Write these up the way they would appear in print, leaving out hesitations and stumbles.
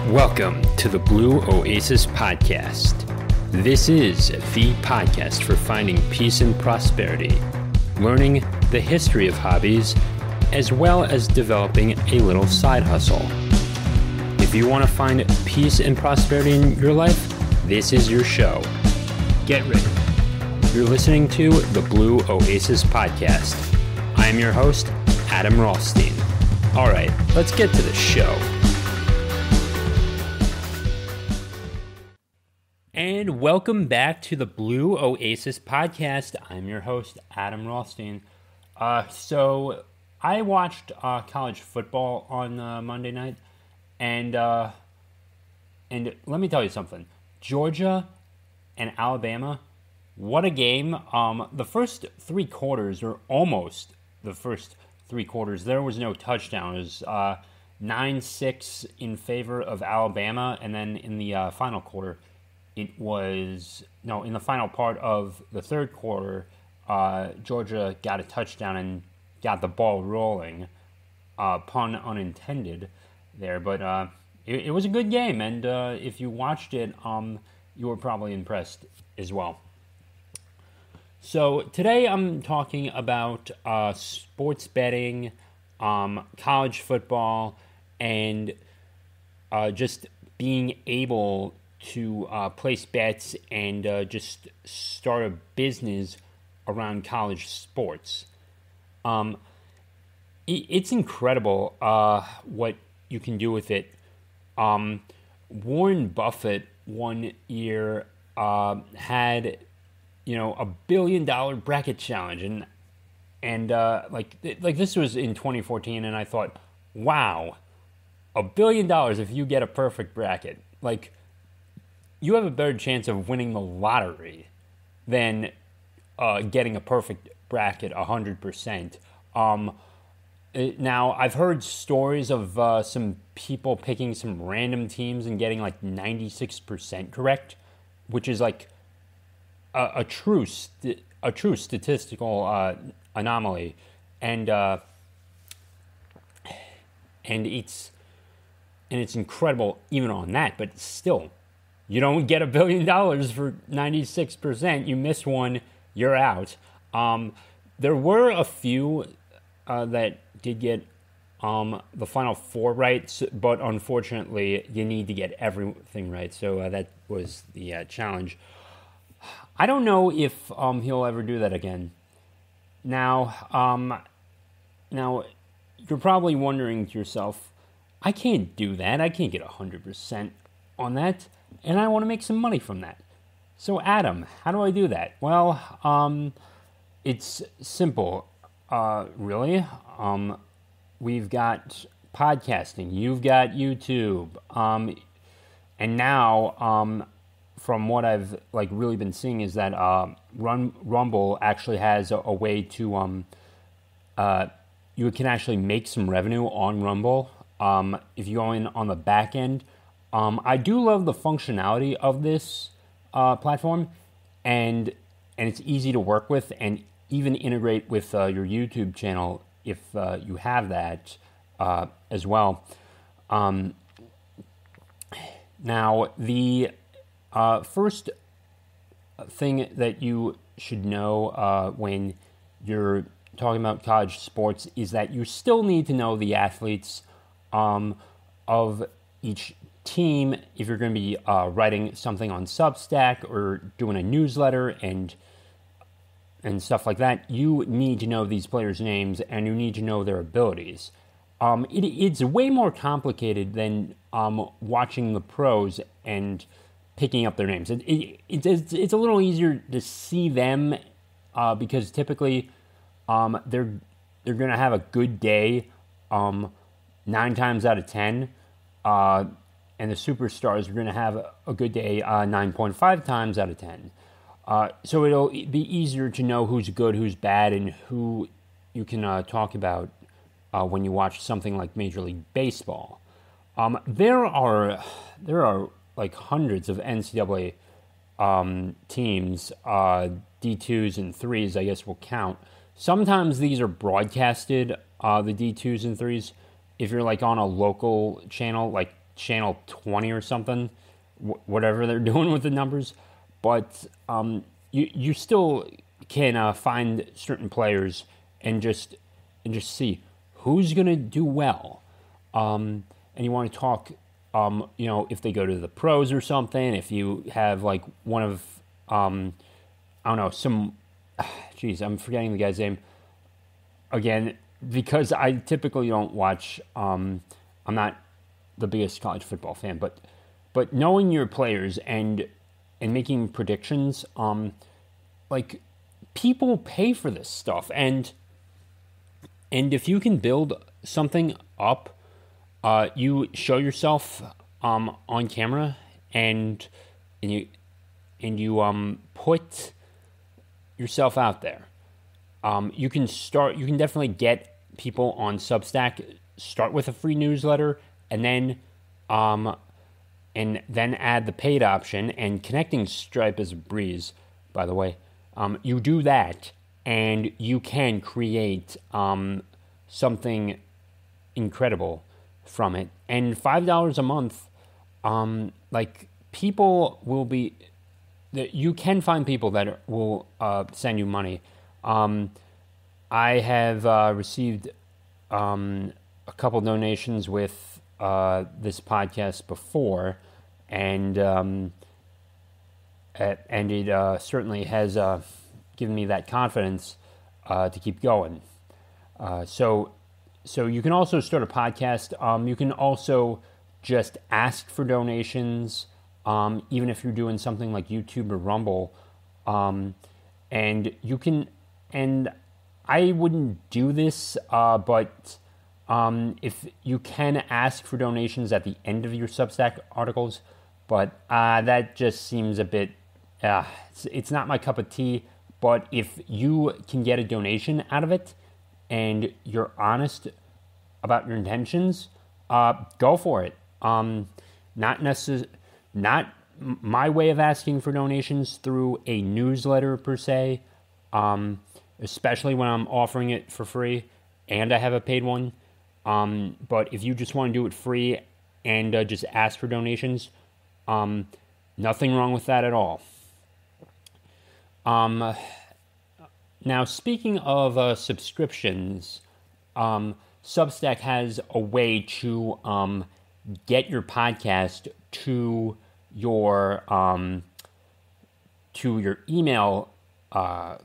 Welcome to the Blue Oasis Podcast. This is the podcast for finding peace and prosperity, learning the history of hobbies, as well as developing a little side hustle. If you want to find peace and prosperity in your life, this is your show. Get ready. You're listening to the Blue Oasis Podcast. I am your host, Adam Rothstein. All right, let's get to the show. And welcome back to the Blue Oasis Podcast. I'm your host, Adam Rothstein. So I watched college football on Monday night, and let me tell you something. Georgia and Alabama, what a game. The first three quarters, or almost the first three quarters, there was no touchdown. It was 9-6 in favor of Alabama, and then in the final quarter, in the final part of the third quarter, Georgia got a touchdown and got the ball rolling. Pun unintended there, but it was a good game, and if you watched it, you were probably impressed as well. So today I'm talking about sports betting, college football, and just being able to place bets and just start a business around college sports. It's incredible what you can do with it. Warren Buffett one year had $1 billion bracket challenge, and like this was in 2014, and I thought, wow, $1 billion if you get a perfect bracket. Like, you have a better chance of winning the lottery than getting a perfect bracket 100%. Now, I've heard stories of some people picking some random teams and getting like 96% correct, which is like a true statistical anomaly, and it's incredible even on that, but still. You don't get $1 billion for 96%. You miss one, you're out. There were a few that did get the final four right, but unfortunately, you need to get everything right. So that was the challenge. I don't know if he'll ever do that again. Now, you're probably wondering to yourself, I can't do that. I can't get 100% on that. And I want to make some money from that. So, Adam, how do I do that? Well, it's simple, really. We've got podcasting. You've got YouTube. And now, from what I've really been seeing is that Rumble actually has a way to you can actually make some revenue on Rumble if you go in on the back end. I do love the functionality of this platform, and it's easy to work with and even integrate with your YouTube channel if you have that as well. Now, the first thing that you should know when you're talking about college sports is that you still need to know the athletes of each team. If you're going to be writing something on Substack or doing a newsletter and stuff like that, you need to know these players' names and you need to know their abilities. It's way more complicated than watching the pros and picking up their names. It's a little easier to see them because typically they're going to have a good day 9 times out of 10. And the superstars are going to have a good day 9.5 times out of 10. So it'll be easier to know who's good, who's bad, and who you can talk about when you watch something like Major League Baseball. There are like hundreds of NCAA teams, D2s and 3s, I guess will count. Sometimes these are broadcasted, the D2s and 3s. If you're like on a local channel, like channel 20 or something, whatever they're doing with the numbers. But you still can find certain players and just see who's going to do well. And you want to talk, if they go to the pros or something, if you have like one of, I'm forgetting the guy's name again, because I typically don't watch, I'm not the biggest college football fan, but knowing your players and making predictions, like people pay for this stuff, and if you can build something up, you show yourself on camera, and you put yourself out there. You can definitely get people on Substack. Start with a free newsletter, and then add the paid option. And connecting Stripe is a breeze, by the way. You do that, and you can create something incredible from it. And $5 a month, people will be. You can find people that will send you money. I have received a couple donations with this podcast before, and it certainly has given me that confidence to keep going. So you can also start a podcast. You can also just ask for donations, even if you're doing something like YouTube or Rumble. And you can, and I wouldn't do this, but if you can ask for donations at the end of your Substack articles, but that just seems a bit, it's not my cup of tea. But if you can get a donation out of it and you're honest about your intentions, go for it. Not my way of asking for donations through a newsletter per se, especially when I'm offering it for free and I have a paid one. But if you just want to do it free and just ask for donations, nothing wrong with that at all. Now, speaking of subscriptions, Substack has a way to get your podcast to your email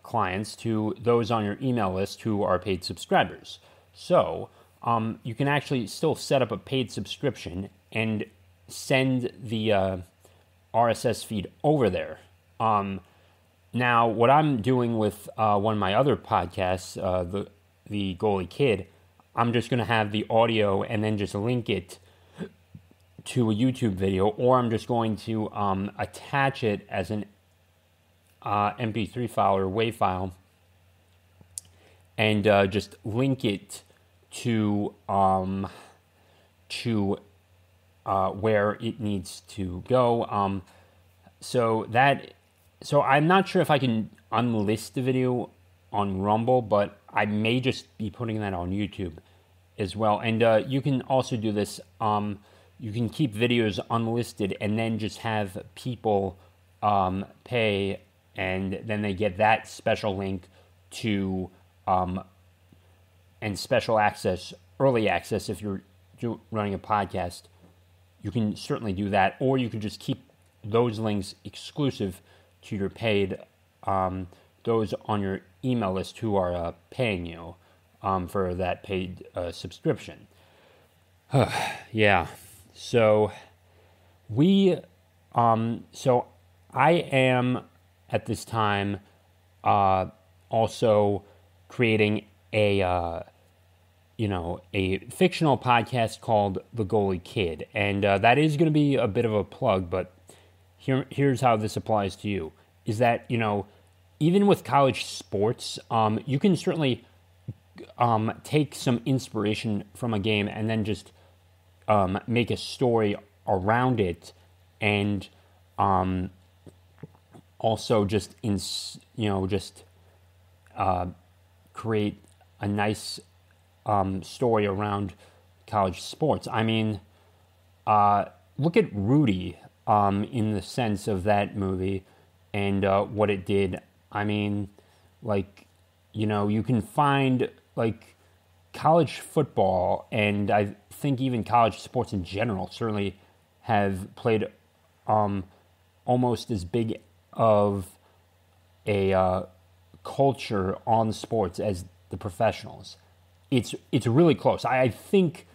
clients, to those on your email list who are paid subscribers. So you can actually still set up a paid subscription and send the RSS feed over there. Now, what I'm doing with one of my other podcasts, the Goalie Kid, I'm just going to have the audio and then just link it to a YouTube video, or I'm just going to attach it as an MP3 file or WAV file, and just link it to where it needs to go. So I'm not sure if I can unlist the video on Rumble, but I may just be putting that on YouTube as well. And you can also do this. You can keep videos unlisted and then just have people pay, and then they get that special link to and special access, early access if you're running a podcast. You can certainly do that, or you can just keep those links exclusive to your paid, those on your email list who are paying you for that paid subscription. Yeah. So so I am at this time also creating a fictional podcast called The Goalie Kid, and that is going to be a bit of a plug, but here's how this applies to you, is that, even with college sports, you can certainly take some inspiration from a game and then just make a story around it, and also just create a nice story around college sports. I mean, look at Rudy in the sense of that movie and what it did. I mean, like, you can find, like, college football, and I think even college sports in general certainly have played almost as big of a culture on sports as the professionals. It's really close. I think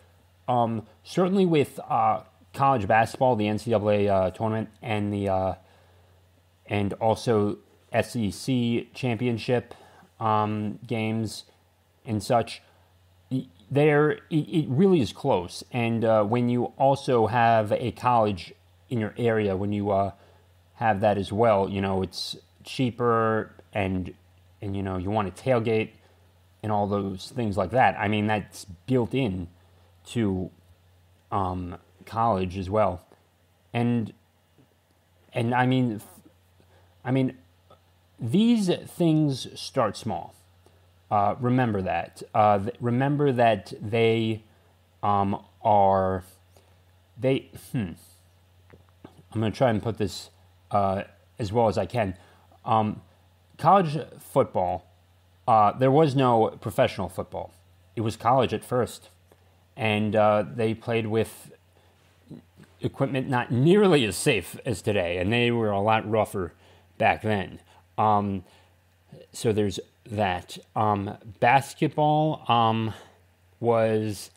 certainly with college basketball, the NCAA tournament, and the and also SEC championship games and such, it really is close. And when you also have a college in your area, when you have that as well, it's cheaper, and you want to tailgate and all those things like that. I mean, that's built in to college as well. And I mean, these things start small. Remember that. Remember that they are. I'm going to try and put this as well as I can. College football. There was no professional football. It was college at first, and they played with equipment not nearly as safe as today, and they were a lot rougher back then. So there's that. Basketball was,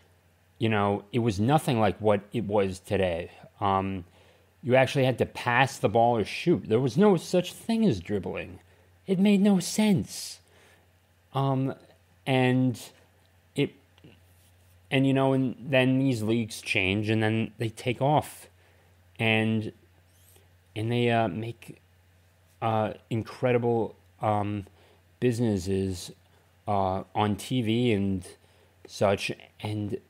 it was nothing like what it was today. You actually had to pass the ball or shoot. There was no such thing as dribbling. It made no sense. And then these leagues change, and then they take off, and they make incredible businesses on TV and such, and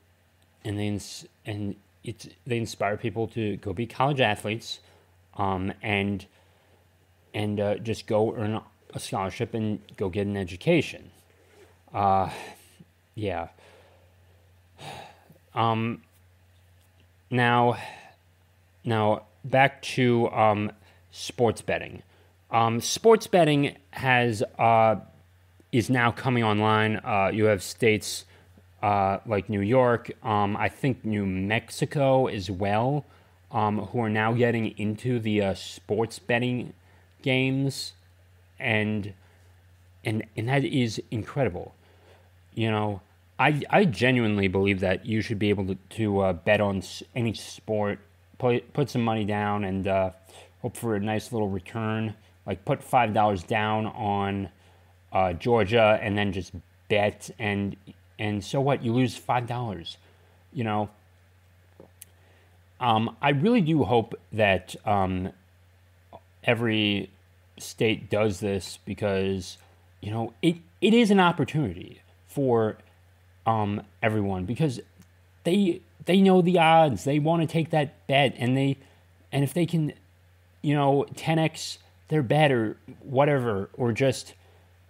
they inspire people to go be college athletes, and just go earn a scholarship and go get an education. Yeah. Now back to sports betting. Sports betting is now coming online. You have states like New York, I think New Mexico as well, who are now getting into the sports betting games, and that is incredible. I genuinely believe that you should be able to bet on any sport, put some money down, and hope for a nice little return. Like, put $5 down on Georgia, and then just bet, and so what? You lose $5. I really do hope that every state does this, because it is an opportunity for everyone, because they know the odds. They want to take that bet, and if they can 10x their bet or whatever, or just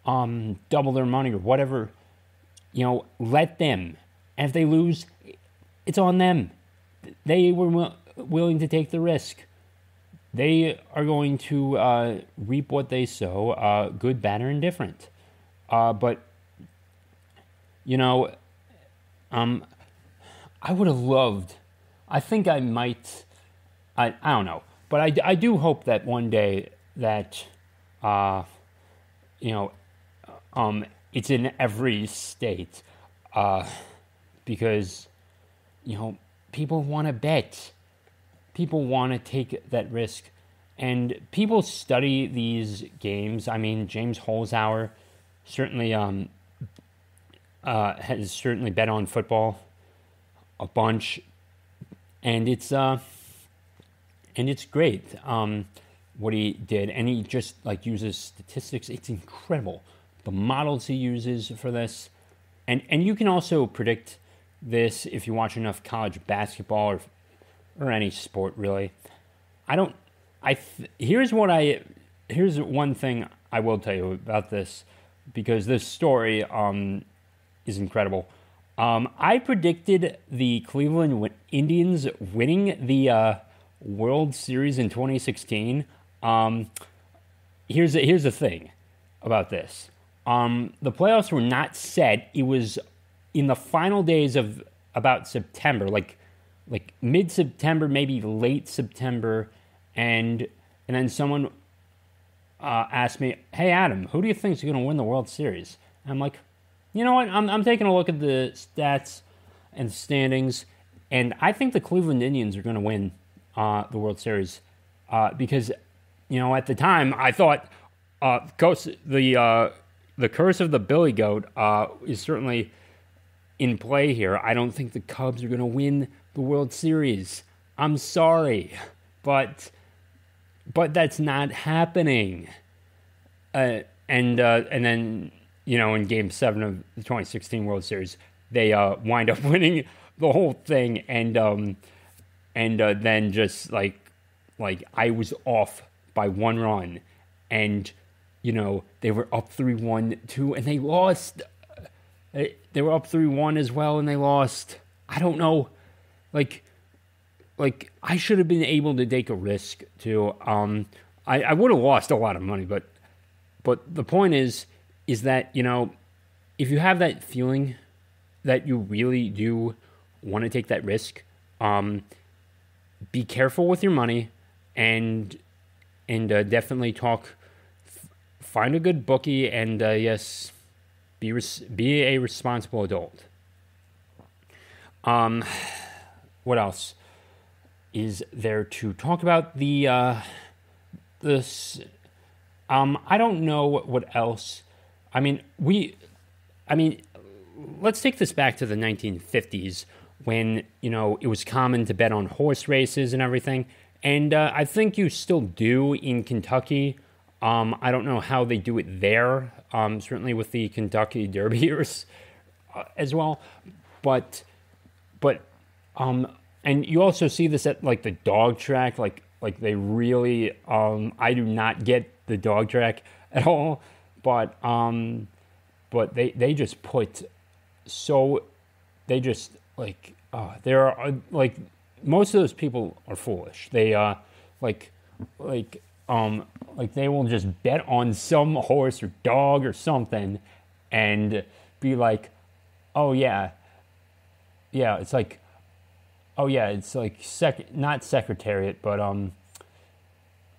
double their money or whatever, let them. And if they lose, it's on them. They were willing to take the risk. They are going to reap what they sow, good, bad, or indifferent. But I would have loved. I think I might. I don't know, but I do hope that one day that it's in every state, because people want to bet. People want to take that risk, and people study these games. I mean, James Holzhauer certainly has certainly bet on football a bunch, and it's great what he did, and he just uses statistics. It's incredible the models he uses for this, and you can also predict this if you watch enough college basketball or any sport, really. Here's one thing I will tell you about this, because this story is incredible. I predicted the Cleveland Indians winning the World Series in 2016. Here's the thing about this. The playoffs were not set. It was in the final days of about September, like mid-September, maybe late September, and then someone asked me, "Hey Adam, who do you think is going to win the World Series?" And I'm like, you know what? I'm taking a look at the stats and standings, and I think the Cleveland Indians are going to win the World Series because, at the time I thought the curse of the Billy Goat is certainly in play here. I don't think the Cubs are going to win the World Series. I'm sorry, but that's not happening. And then in Game 7 of the 2016 World Series, they wind up winning the whole thing, and then just like I was off by 1 run, and they were up 3-1 and they lost. They were up 3-1 as well, and they lost. I don't know, like I should have been able to take a risk too. I would have lost a lot of money, but the point is that if you have that feeling that you really do want to take that risk, be careful with your money, and definitely find a good bookie, and yes, be a responsible adult. What else is there to talk about? I don't know what else. Let's take this back to the 1950s when, it was common to bet on horse races and everything. And I think you still do in Kentucky. I don't know how they do it there, certainly with the Kentucky Derbyers as well. But and you also see this at like the dog track, like they really, I do not get the dog track at all, but they just put, so they just there are most of those people are foolish. They they will just bet on some horse or dog or something and be like, oh yeah, it's like, oh yeah, it's like not Secretariat, but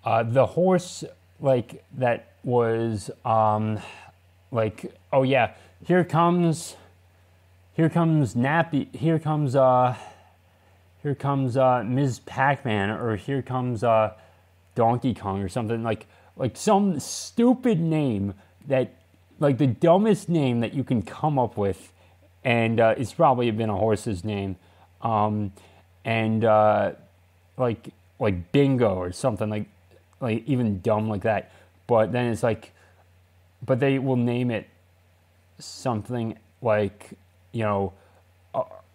the horse that was oh yeah, here comes Nappy, here comes Ms. Pac-Man, or here comes Donkey Kong or something, like some stupid name that, the dumbest name that you can come up with, and it's probably been a horse's name, and Bingo or something, like even dumb like that. But then it's but they will name it something like,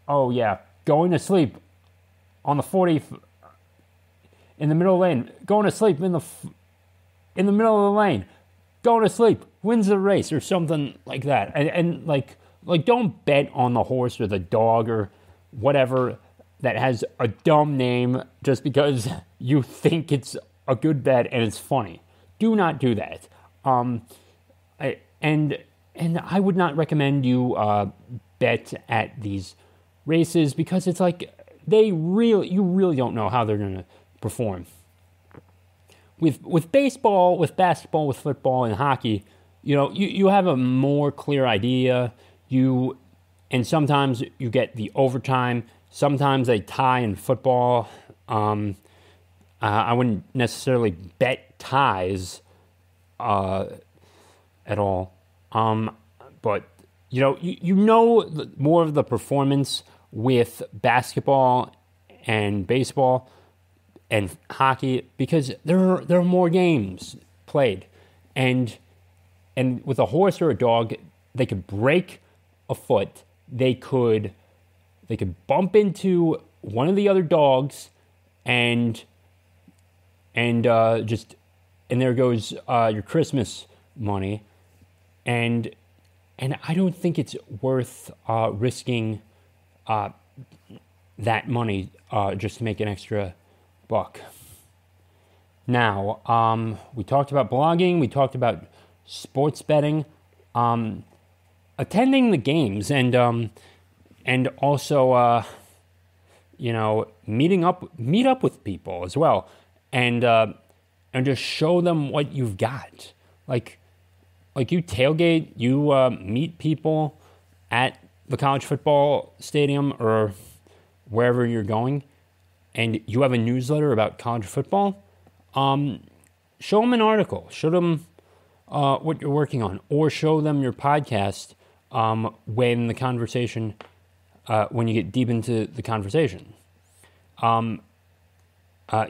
oh yeah, going to sleep on the 40 in the middle of the lane, going to sleep in the middle of the lane, going to sleep, wins the race, or something like that. And don't bet on the horse or the dog or whatever that has a dumb name just because you think it's a good bet and it's funny. Do not do that. And I would not recommend you bet at these races, because it's you really don't know how they're going to perform. With baseball, with basketball, with football, and hockey, you have a more clear idea. And sometimes you get the overtime. Sometimes they tie in football. I wouldn't necessarily bet ties at all. But more of the performance with basketball and baseball and hockey, because there are more games played, and with a horse or a dog, they could break a foot, they could bump into one of the other dogs, and there goes your Christmas money, and And I don't think it's worth risking that money just to make an extra buck. Now, we talked about blogging, we talked about sports betting, attending the games, and also meet up with people as well, and just show them what you've got. Like you tailgate, you meet people at the college football stadium or wherever you're going, and you have a newsletter about college football. Show them an article. Show them what you're working on, or show them your podcast when you get deep into the conversation. I'm a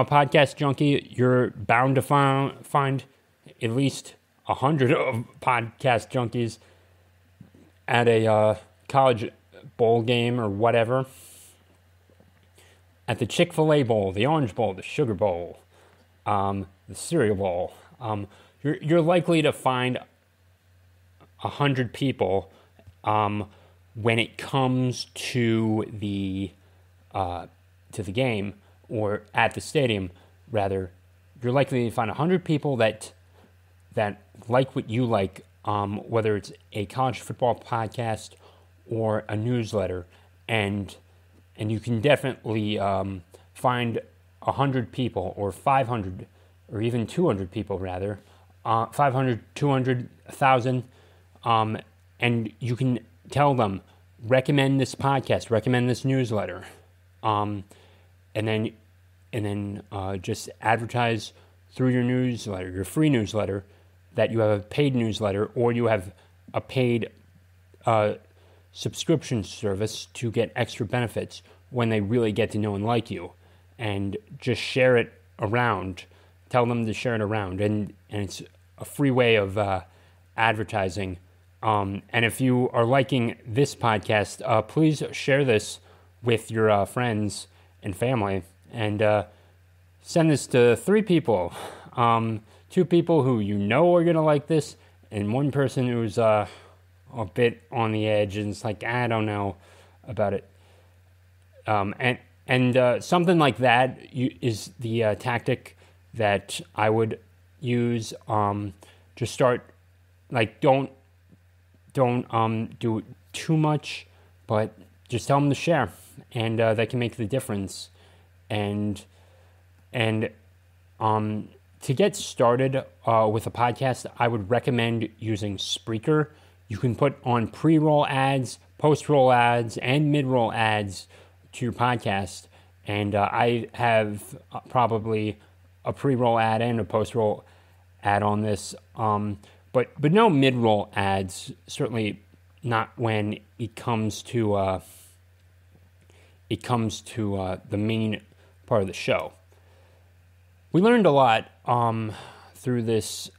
podcast junkie. You're bound to find at least 100 of podcast junkies at a college bowl game or whatever. At the Chick-fil-A Bowl, the Orange Bowl, the Sugar Bowl, the Cereal Bowl, you're likely to find 100 people when it comes to the game, or at the stadium rather. You're likely to find 100 people that like what you like, whether it's a college football podcast or a newsletter, and you can definitely find 100 people, or 500, or even 200 people rather, 500, 200, 1,000, and you can tell them, recommend this podcast, recommend this newsletter, and then just advertise through your newsletter, your free newsletter, that you have a paid newsletter, or you have a paid subscription service to get extra benefits when they really get to know and like you, and just share it around. Tell them to share it around, and it's a free way of advertising. And if you are liking this podcast, please share this with your friends and family, and send this to 3 people. 2 people who you know are going to like this, and 1 person who's a bit on the edge and it's like, I don't know about it. And something like that is the tactic that I would use. Just start, like, don't do too much, but just tell them to share, and that can make the difference. And to get started with a podcast, I would recommend using Spreaker. You can put on pre-roll ads, post-roll ads, and mid-roll ads to your podcast. And I have probably a pre-roll ad and a post-roll ad on this. But no mid-roll ads, certainly not when it comes to the main part of the show. We learned a lot through this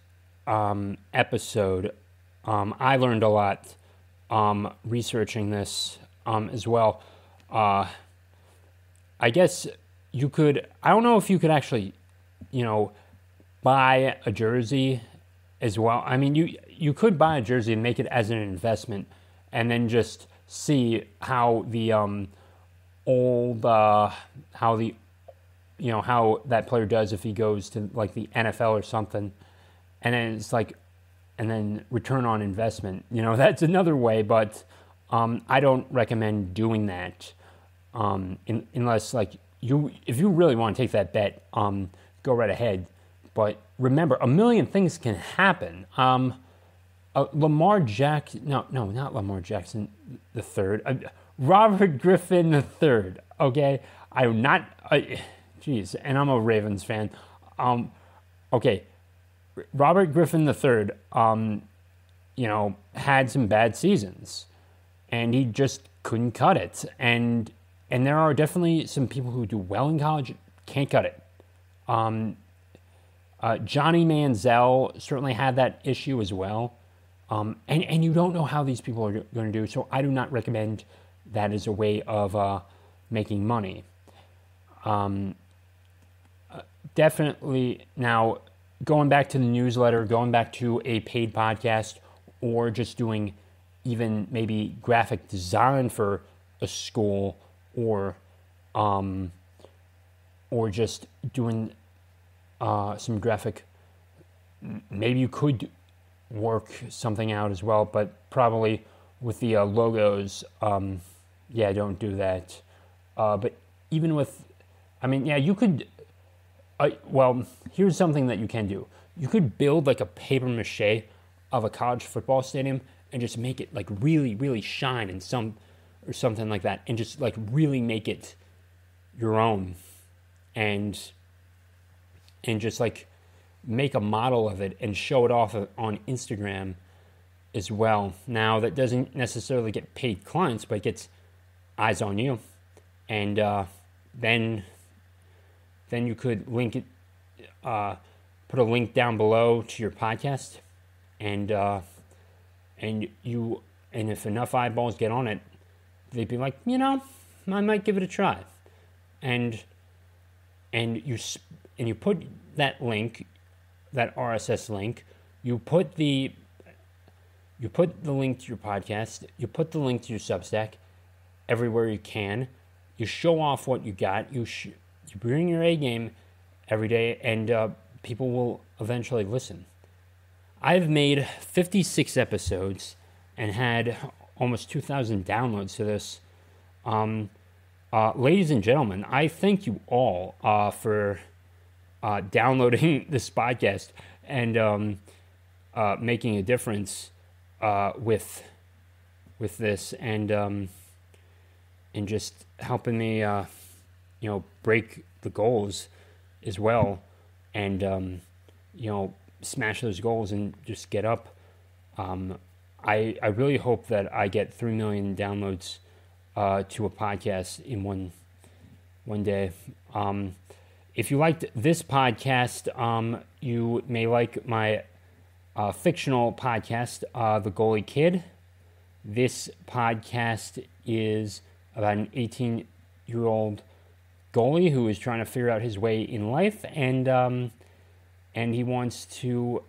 episode. I learned a lot researching this as well. I guess you could, I don't know if you could actually, buy a jersey as well. I mean, you could buy a jersey and make it as an investment, and then just see how how that player does if he goes to like the NFL or something, and then it's like, and then return on investment. That's another way, but I don't recommend doing that unless if you really want to take that bet, go right ahead. But remember, a million things can happen. Not Lamar Jackson the third. Robert Griffin the third. Okay, I'm not. And I'm a Ravens fan. Okay, Robert Griffin the third. Had some bad seasons, and he just couldn't cut it. And there are definitely some people who do well in college can't cut it. Johnny Manziel certainly had that issue as well. And you don't know how these people are going to do, so I do not recommend that as a way of making money. Definitely, now, going back to the newsletter, going back to a paid podcast or just doing even maybe graphic design for a school, or just doing some graphic. Maybe you could work something out as well, but probably with the logos, don't do that. But even with, you could. Here's something that you can do. You could build like a paper mache of a college football stadium and just make it like really, really shine or something like that, and just like really make it your own, and just like make a model of it and show it off on Instagram as well. Now, that doesn't necessarily get paid clients, but it gets eyes on you, and then you could link it, put a link down below to your podcast, and if enough eyeballs get on it, they'd be like, I might give it a try, and you put that link, that RSS link, you put the link to your podcast, you put the link to your Substack everywhere you can. You show off what you got. You bring your A game every day, and people will eventually listen. I've made 56 episodes and had almost 2,000 downloads to this. Ladies and gentlemen, I thank you all for downloading this podcast and making a difference with this, and just helping me break the goals as well, and smash those goals and just get up. I really hope that I get 3 million downloads to a podcast in one day. If you liked this podcast, you may like my fictional podcast, The Goalie Kid. This podcast is about an 18-year-old goalie who is trying to figure out his way in life, and he wants to,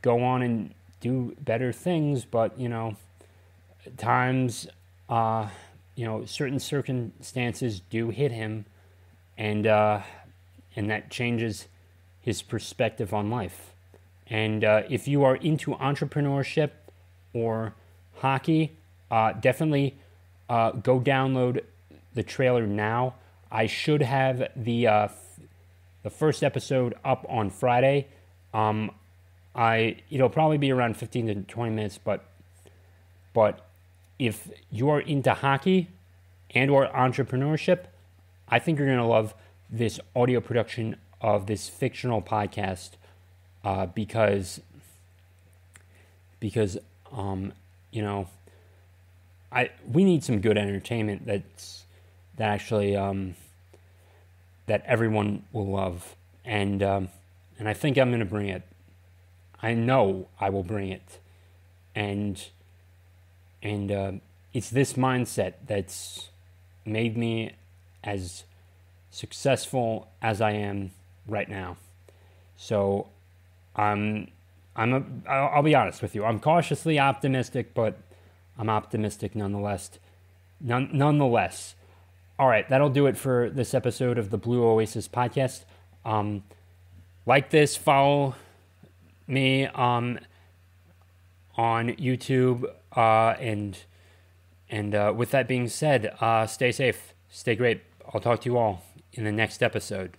go on and do better things, but times, certain circumstances do hit him, and that changes his perspective on life. And if you are into entrepreneurship or hockey, definitely go download the trailer now. I should have the first episode up on Friday. It'll probably be around 15 to 20 minutes, but if you are into hockey and or entrepreneurship, I think you're going to love this audio production of this fictional podcast, because we need some good entertainment that actually that everyone will love, and I think I'm going to bring it. I know I will bring it, and it's this mindset that's made me as successful as I am right now. So I'll be honest with you. I'm cautiously optimistic, but I'm optimistic nonetheless. Nonetheless. All right, that'll do it for this episode of the Blue Oasis Podcast. Like this, follow me on YouTube, and with that being said, stay safe, stay great. I'll talk to you all in the next episode.